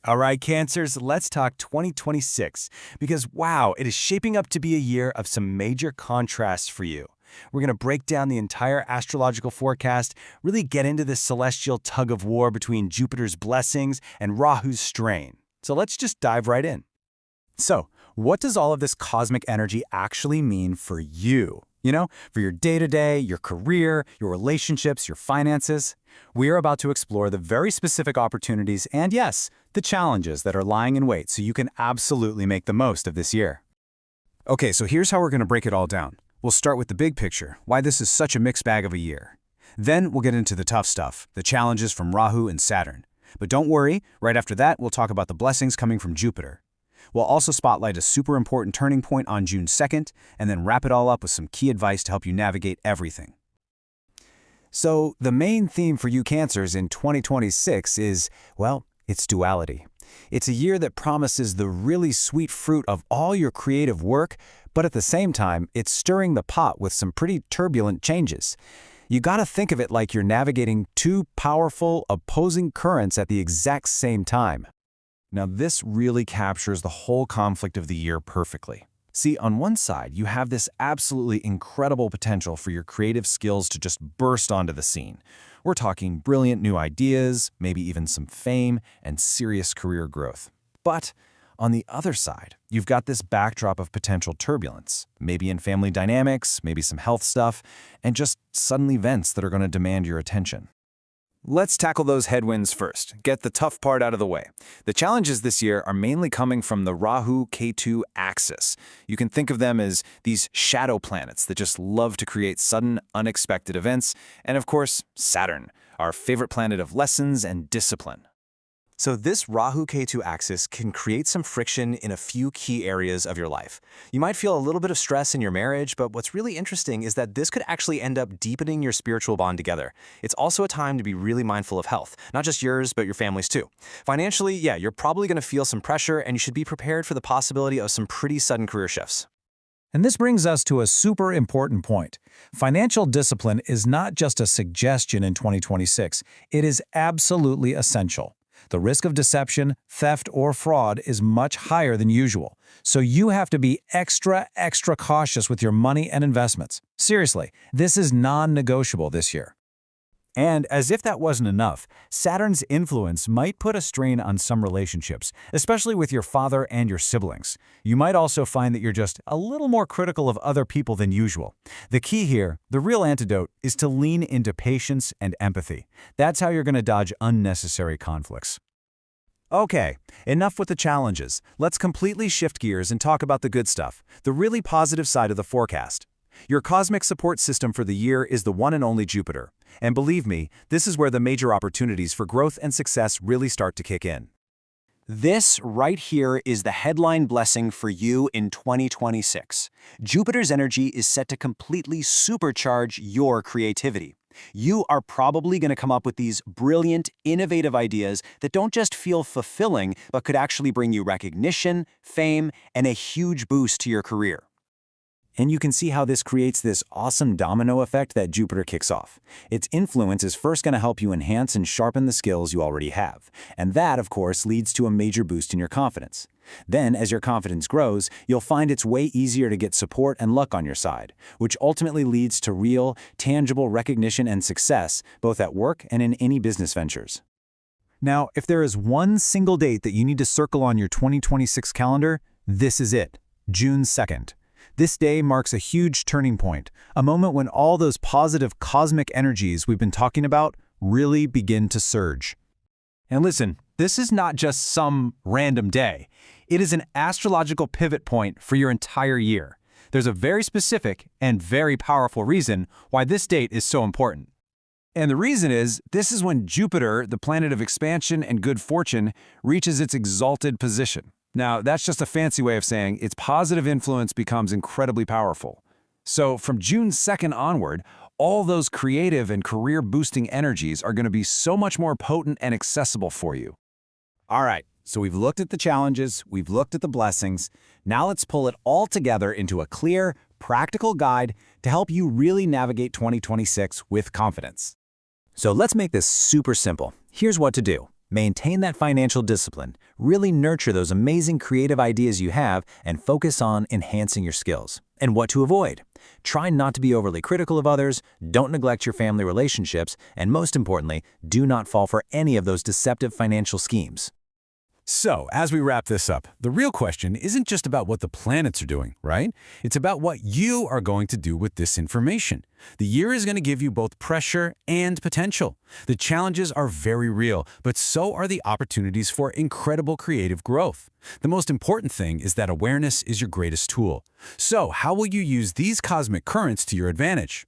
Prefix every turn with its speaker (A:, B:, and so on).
A: All right, Cancers, let's talk 2026 because wow, it is shaping up to be a year of some major contrasts for you. We're going to break down the entire astrological forecast, really get into this celestial tug of war between Jupiter's blessings and Rahu's strain. So let's just dive right in.
B: So, what does all of this cosmic energy actually mean for you? For your day-to-day, your career, your relationships, your finances? We are about to explore the very specific opportunities and, yes, the challenges that are lying in wait so you can absolutely make the most of this year.
C: Okay, so here's how we're going to break it all down. We'll start with the big picture, why this is such a mixed bag of a year. Then we'll get into the tough stuff, the challenges from Rahu and Saturn. But don't worry, right after that, we'll talk about the blessings coming from Jupiter. We'll also spotlight a super important turning point on June 2nd, and then wrap it all up with some key advice to help you navigate everything.
B: So, the main theme for you Cancers in 2026 is, well, it's duality. It's a year that promises the really sweet fruit of all your creative work, but at the same time, it's stirring the pot with some pretty turbulent changes. You gotta think of it like you're navigating two powerful, opposing currents at the exact same time.
A: Now, this really captures the whole conflict of the year perfectly. See, on one side, you have this absolutely incredible potential for your creative skills to just burst onto the scene. We're talking brilliant new ideas, maybe even some fame, and serious career growth. But on the other side, you've got this backdrop of potential turbulence, maybe in family dynamics, maybe some health stuff, and just sudden events that are going to demand your attention. Let's tackle those headwinds first, get the tough part out of the way. The challenges this year are mainly coming from the Rahu-Ketu axis. You can think of them as these shadow planets that just love to create sudden, unexpected events, and of course, Saturn, our favorite planet of lessons and discipline.
B: So this Rahu-Ketu axis can create some friction in a few key areas of your life. You might feel a little bit of stress in your marriage, but what's really interesting is that this could actually end up deepening your spiritual bond together. It's also a time to be really mindful of health, not just yours, but your family's too. Financially, yeah, you're probably going to feel some pressure, and you should be prepared for the possibility of some pretty sudden career shifts.
D: And this brings us to a super important point. Financial discipline is not just a suggestion in 2026, it is absolutely essential. The risk of deception, theft, or fraud is much higher than usual, so you have to be extra cautious with your money and investments. Seriously, this is non-negotiable this year.
B: And as if that wasn't enough, Saturn's influence might put a strain on some relationships, especially with your father and your siblings. You might also find that you're just a little more critical of other people than usual. The key here, the real antidote, is to lean into patience and empathy. That's how you're going to dodge unnecessary conflicts. Okay, enough with the challenges. Let's completely shift gears and talk about the good stuff, the really positive side of the forecast. Your cosmic support system for the year is the one and only Jupiter. And believe me, this is where the major opportunities for growth and success really start to kick in.
E: This right here is the headline blessing for you in 2026. Jupiter's energy is set to completely supercharge your creativity. You are probably going to come up with these brilliant, innovative ideas that don't just feel fulfilling, but could actually bring you recognition, fame, and a huge boost to your career.
B: And you can see how this creates this awesome domino effect that Jupiter kicks off. Its influence is first going to help you enhance and sharpen the skills you already have. And that, of course, leads to a major boost in your confidence. Then, as your confidence grows, you'll find it's way easier to get support and luck on your side, which ultimately leads to real, tangible recognition and success, both at work and in any business ventures. Now, if there is one single date that you need to circle on your 2026 calendar, this is it, June 2nd. This day marks a huge turning point, a moment when all those positive cosmic energies we've been talking about really begin to surge.
A: And listen, this is not just some random day. It is an astrological pivot point for your entire year. There's a very specific and very powerful reason why this date is so important. And the reason is, this is when Jupiter, the planet of expansion and good fortune, reaches its exalted position. Now, that's just a fancy way of saying its positive influence becomes incredibly powerful. So from June 2nd onward, all those creative and career-boosting energies are going to be so much more potent and accessible for you.
B: All right, so we've looked at the challenges, we've looked at the blessings. Now let's pull it all together into a clear, practical guide to help you really navigate 2026 with confidence. So let's make this super simple. Here's what to do. Maintain that financial discipline, really nurture those amazing creative ideas you have, and focus on enhancing your skills. And what to avoid? Try not to be overly critical of others, don't neglect your family relationships, and most importantly, do not fall for any of those deceptive financial schemes.
C: So, as we wrap this up, the real question isn't just about what the planets are doing, right? It's about what you are going to do with this information. The year is going to give you both pressure and potential. The challenges are very real, but so are the opportunities for incredible creative growth. The most important thing is that awareness is your greatest tool. So, how will you use these cosmic currents to your advantage?